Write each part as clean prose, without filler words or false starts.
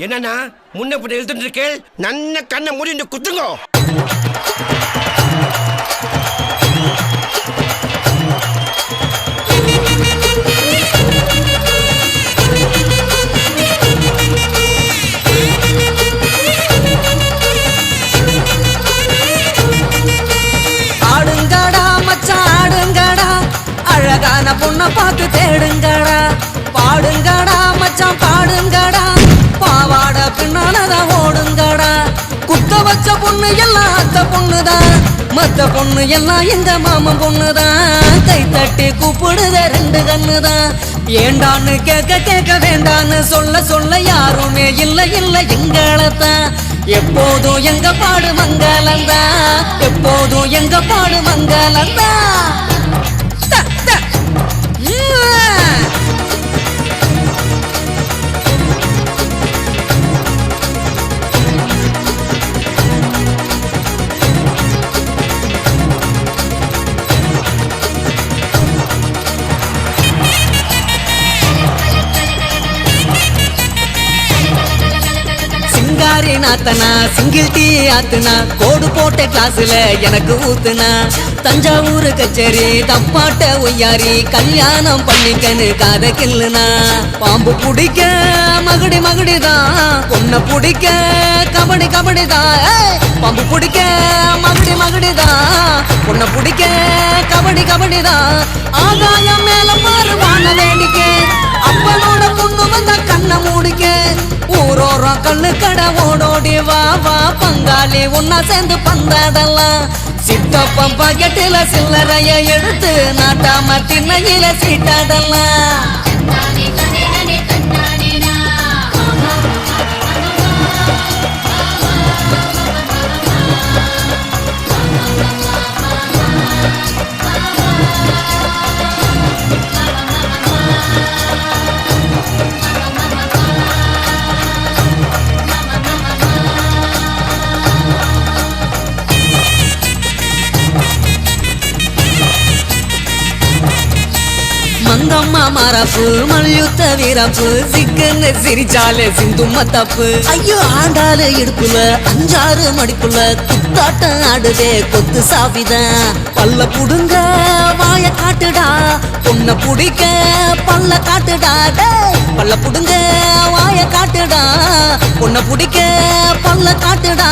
என்னன்னா முன்ன பின்ன எழுத்துட்டு இருக்கேன். நன்ன கண்ணை மூடி குத்துங்கோ. ஆடுங்கடா மச்சான் ஆடுங்கடா, அழகான பொண்ணை பார்த்து தேடுங்கடா. பாடுங்கடா மச்சான் பாடுங்கடா, பாவாட பின்னாலதான் ஓடுங்கடா. குத்த வச்ச பொண்ணு எல்லாம் அத்த பொண்ணுதான், மத்த பொண்ணு எல்லாம் எங்க மாமன் பொண்ணுதான். கை தட்டி கூப்பிடுத ரெண்டு கண்ணுதான். ஏண்டான்னு கேட்க கேட்க வேண்டான்னு சொல்ல சொல்ல யாருமே இல்ல இல்ல எங்களத்தான். எப்போதும் எங்க பாடு மங்களந்தா, எப்போதும் எங்க பாடு மங்களந்தா. சிங்காரி நாத்தனா சிங்கிள் டீ ஆத்துனா, கோடு போட்ட கிளாஸ்ல எனக்கு ஊத்துனா. தஞ்சாவூர் கச்சேரி தப்பாட்ட ஒய்யாரி, கல்யாணம் பண்ணிக்கன்னு காத கில்லுனா. பாம்பு பிடிக்க மகுடி மகுடிதான், பொண்ணை பிடிக்க கபடி கபடிதான். பாம்பு பிடிக்க மகுடி மகுடிதான், பொண்ணை பிடிக்க கபடி கபடிதான். ஆகாயம் மேல மாறுவான வேடிக்கை, அப்பனோட பொண்ணு வந்த கண்ணை மூடிக்க. ஊரோரம் கண்ணு கடை ஓடோடி வா வா பங்காளி ஒன்னா சேர்ந்து பந்தாடலாம். சித்தப்பம் பாக்கெட்டில சில்லறைய எடுத்து நாட்டாம திண்ணையில சீட்டாடலாம். மங்கம்மா மரப்பு மல்யுத்த வீரப்பு, சிக்கன்னு சிரிச்சாலே சிந்தும்ம தப்பு. ஐயோ ஆண்டாளு இடுப்புல அஞ்சாறு மடிப்புல, குத்தாட்டம் ஆடுதே கொத்து சாவிதான். பல்ல புடுங்க வாய காட்டுடா, பொண்ணை புடிக்க பல்ல காட்டுடா. பல்ல புடுங்க வாய காட்டுடா, பொண்ணை புடிக்க பல்ல காட்டுடா.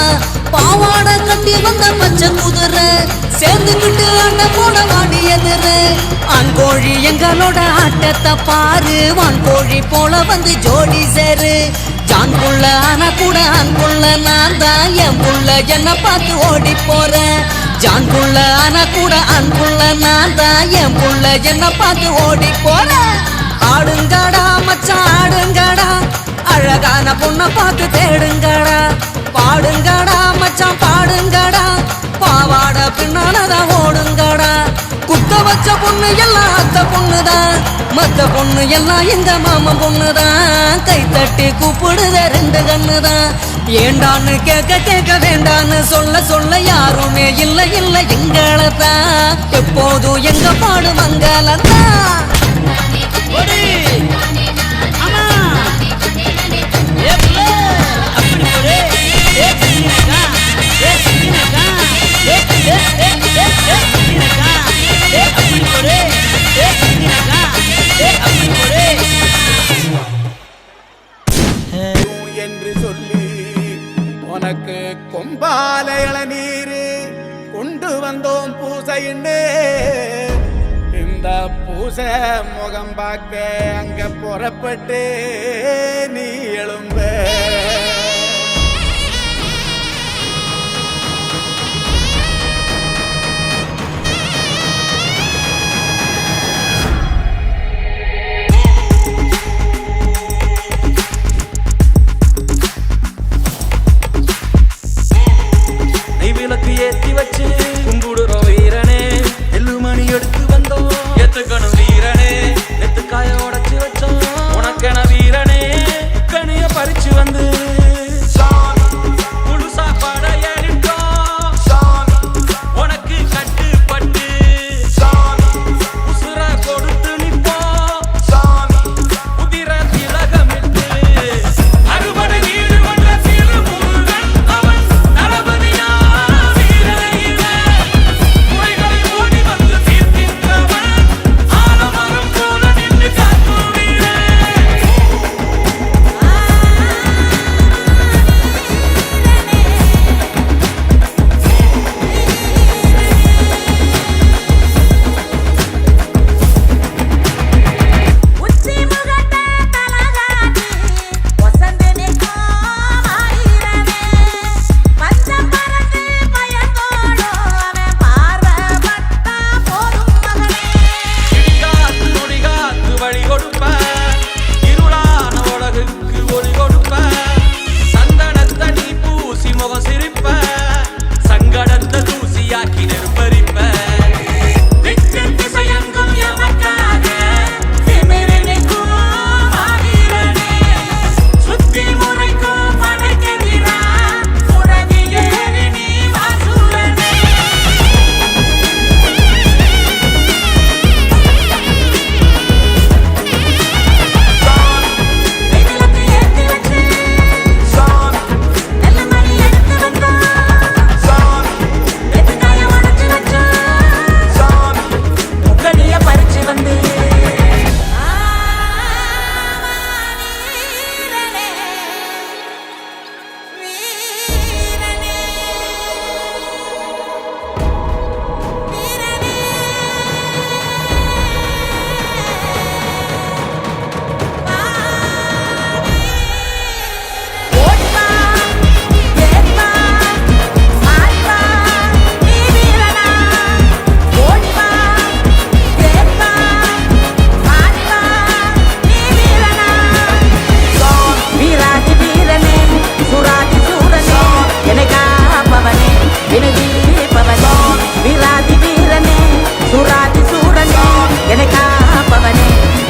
பாவாட கட்டி வந்த பச்சை குதிரை, சேர்ந்துக்கிட்டு அண்ணன் போட வாடி எதிரு. ஆண் கோழி எங்களோட ஆட்டத்தை பாரு, வான் கோழி போல வந்து ஜோடி சேரு. ஜான் புள்ள ஆனா கூட ஆண் புள்ள நான் தான், என் புள்ள என்ன பார்த்து ஓடி போறேன். ஜான் புள்ள ஆனா கூட ஆண் புள்ள நான் தான், என் புள்ள என்ன பார்த்து ஓடி போறேன். ஆடுங்கடா மச்சான் ஆடுங்கடா, அழகான பொண்ணை பார்த்து தேடுங்கடா. பாடுங்கடா மச்சான் பாடுங்கடா, பாவாட பின்னாலதான் ஓடுங்கடா. குத்த வச்ச பொண்ணு எல்லாம் அத்த பொண்ணுதான், மத்த பொண்ணு எல்லாம் எங்க மாமன் பொண்ணுதான். கை தட்டி கூப்பிடுத ரெண்டு கண்ணுதான். ஏண்டான்னு கேட்க கேட்க வேண்டான்னு சொல்ல சொல்ல யாருமே இல்ல இல்ல எங்களத்தான். எப்போதும் எங்க பாடு மங்களத்தான். என்று சொல்லி உனக்கு கொம்பால இளநீர் கொண்டு வந்தோம் பூசைன்னு. இந்த பூசை முகம் பார்க்க அங்க புறப்பட்டு நீ எழும்ப. விளக்கு ஏத்தி வச்சு கும்பிடுறோம் வீரனே, எள்ளுமணி எடுத்து வந்தோம் எத்துக்கணும் வீரனே. எத்துக்காய உடைச்சு வச்சோம் உனக்கென வீரனே, கனிய பறிச்சு வந்து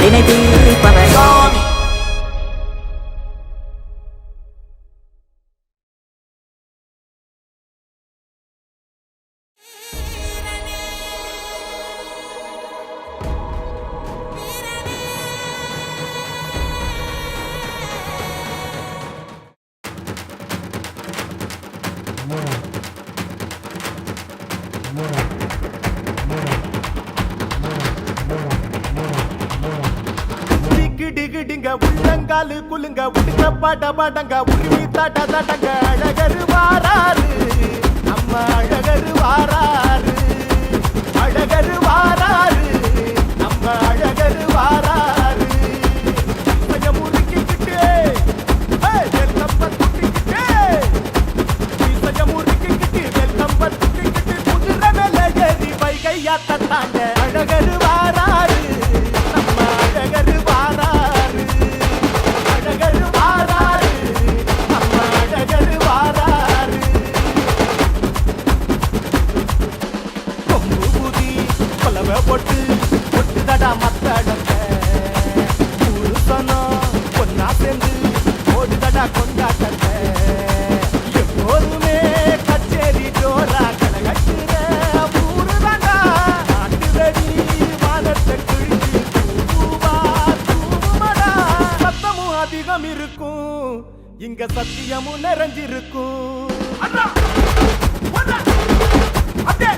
நினைத்து பவசாமி. டிகிடிங்க உள்ளங்காலு குலுங்க உடுக்க பாட்ட பாட்டங்க உரிமை தாட்ட தாட்டங்க அழகரு வாராரு நம்ம அழகரு வாராரு அழகரு வாராரு நம்ம அழகரு வாராரு முறுக்கிக்கிட்டு வெள்ளம்ப துட்டிக்கிட்டு முறுக்கிக்கிட்டு வெள்ளம்ப துட்டிக்கிட்டு குதிரை மேல ஏறி வைகையா தட்டாங்க அழகரு வாராரு நம்ம அழகரு வாராரு அழகரு வாராரு நம்ம அழகரு வாராரு கொம்பு ஊதி கொலவை போட்டு பொட்டுதடா மத்தடத்த புருஷனும் பொன்னா சேர்ந்து ஓடுதடா கொண்டாட்டத்த எப்போதுமே கச்சேரி ஜோரா கலகட்டுற ஊருதாண்டா நாட்டு வெடி வானத்தை கிழிச்சு தூவா தூவுமடா சத்தமும் அதிகம் இருக்கும் இங்க சத்தியமும் நிறைஞ்சிருக்கும் அண்ணா ஒண்ணா அடே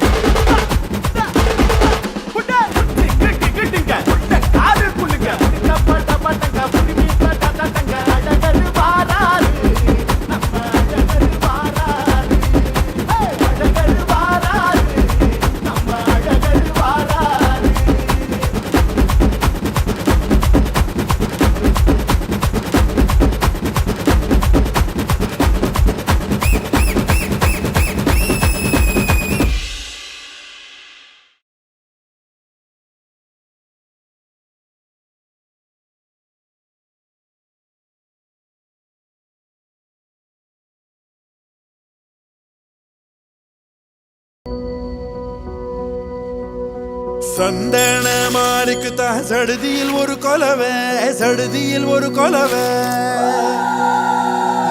சந்தன மாறிக்குதா சடுதியில் ஒரு கொலவை சடுதியில் ஒரு கொலவை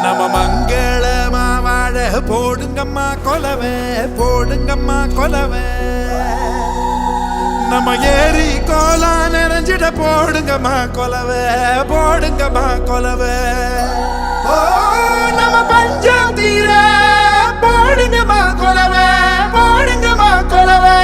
நம்ம மங்களமா வாழ போடுங்கம்மா கொலவை போடுங்கம்மா கொலவை நம்ம ஏரி கோலா நிறைஞ்சிட போடுங்கம்மா கொலவை போடுங்கம்மா கொலவை ஓ நம்ம பஞ்சம் தீர போடுங்கம்மா கொலவை போடுங்கம்மா கொலவை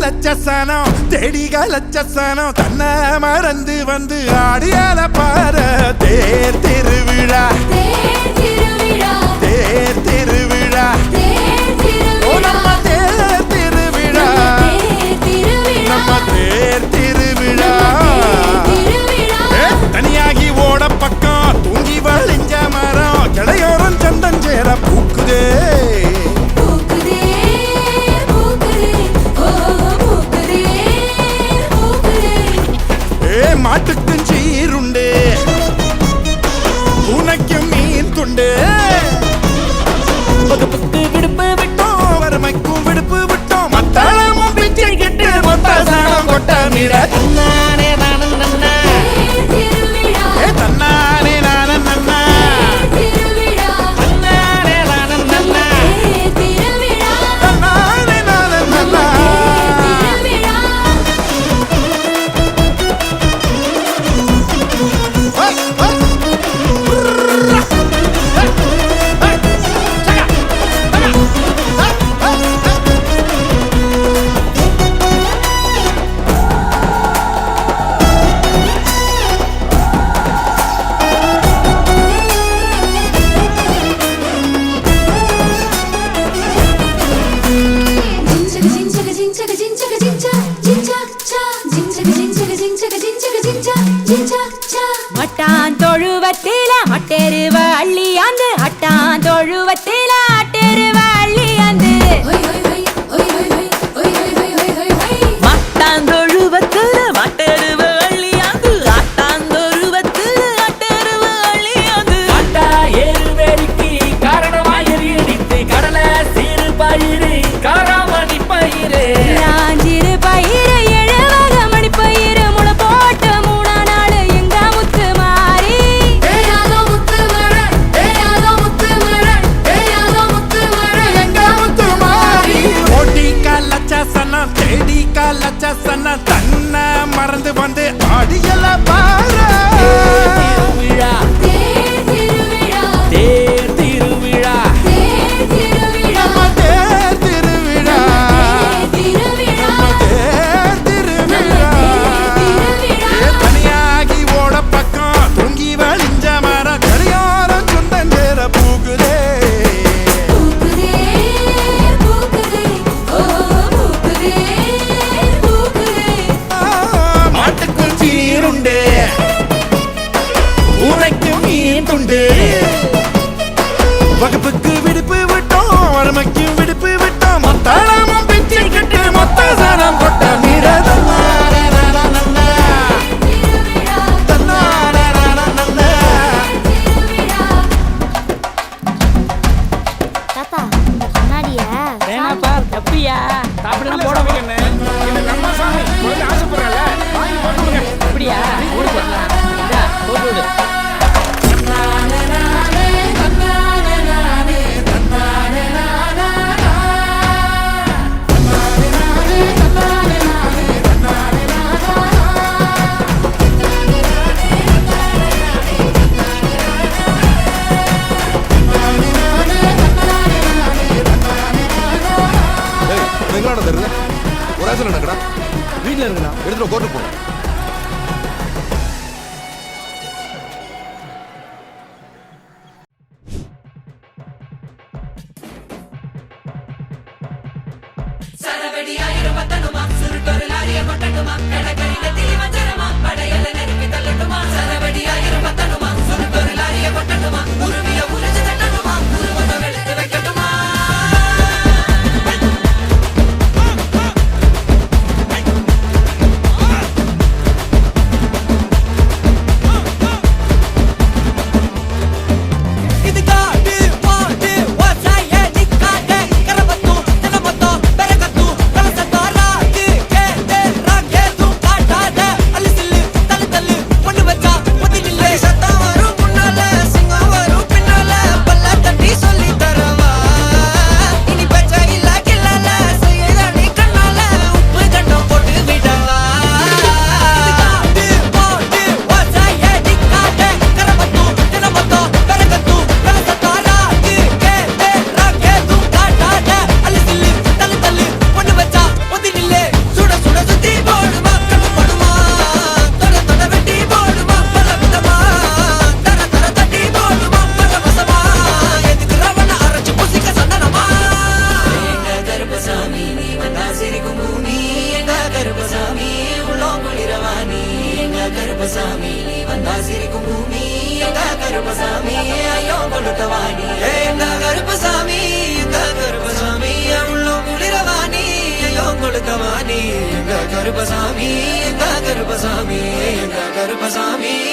லட்சசனம் தேடிக லட்சசனம் தன்னை மறந்து வந்து ஆடியால பாரு தேர் திருவிழா தேர் திருவிழா நம்ம தேர் திருவிழா நம்ம தேர் திருவிழா தனியாகி ஓட பக்கம் தூங்கி வழிஞ்ச மரம் கிளையோரம் சந்தஞ்சேர பூக்குதே மாட்டுக்கும் சீருண்டு உனக்கும் மீன் துண்டு வகுப்புக்கு விடுப்பு விட்டோம் வறுமைக்கும் விடுப்பு விட்டோம் மத்தாளமும் பிச்சை கிட்டு மொத்த சாணம் கொட்ட மீற தன்னானே நானும் நன்னா தன்னானே நானும் நன்னா தன்னானே நானும் நன்னா தன்னானே நானும் நன்னா மட்டான் தொழுவத்தில மட்டெருவ அள்ளியாந்து அட்டான் தொழுவத்தில அட்டெருவ அள்ளியாந்து மட்டாந்தொழுவத்துல மட்டெருவ அள்ளியாந்து ஆட்டாந்தொழுவத்துல அட்டெருவ அள்ளியாந்து காட்டா ஏறு வேடிக்கை காரணமாயிரித்து கடலை சீறு பயிறு காராமணி பயிறு நாஞ்சிறு பயிறு எழுவக மணி பயிறு முளை போட்ட 3 நாள் எங்க முத்து மாறி ஓடி காலச்ச சனம் தேடி காலச்ச சனம் தன்ன மறந்து வந்து ஆடியல பாரு திருவிழா தேர் திருவிழா நம்ம தேர் திருவிழா நம்ம தேர் திருவிழா தனியாகி ஓட பக்கம் தூங்கி வழிஞ்ச மர கரியாரம் சொந்தேர பூகுதே மாட்டுக்கும் சீருண்டு ஊரைக்கு மீன் துண்டு வகுப்புக்கு விடுப்பு விட்டோம் வறுமைக்கு விடுப்பு விட்டோம் மத்தாளமும் பிச்சை கட்டு மொத்த சாரம் கொட்ட மீறதம் தாத்தா கண்ணாடிய வேணாப்பா தப்பியா சாப்பிடலாம் போட அப்படியா போட்டு விடு எங்கடா தருது ஒரு ஆசை நடக்கடா வீட்டில் இருக்குண்ணா எடுத்துட்டு கோர்ட்டு போகணும் கருப்பசாமி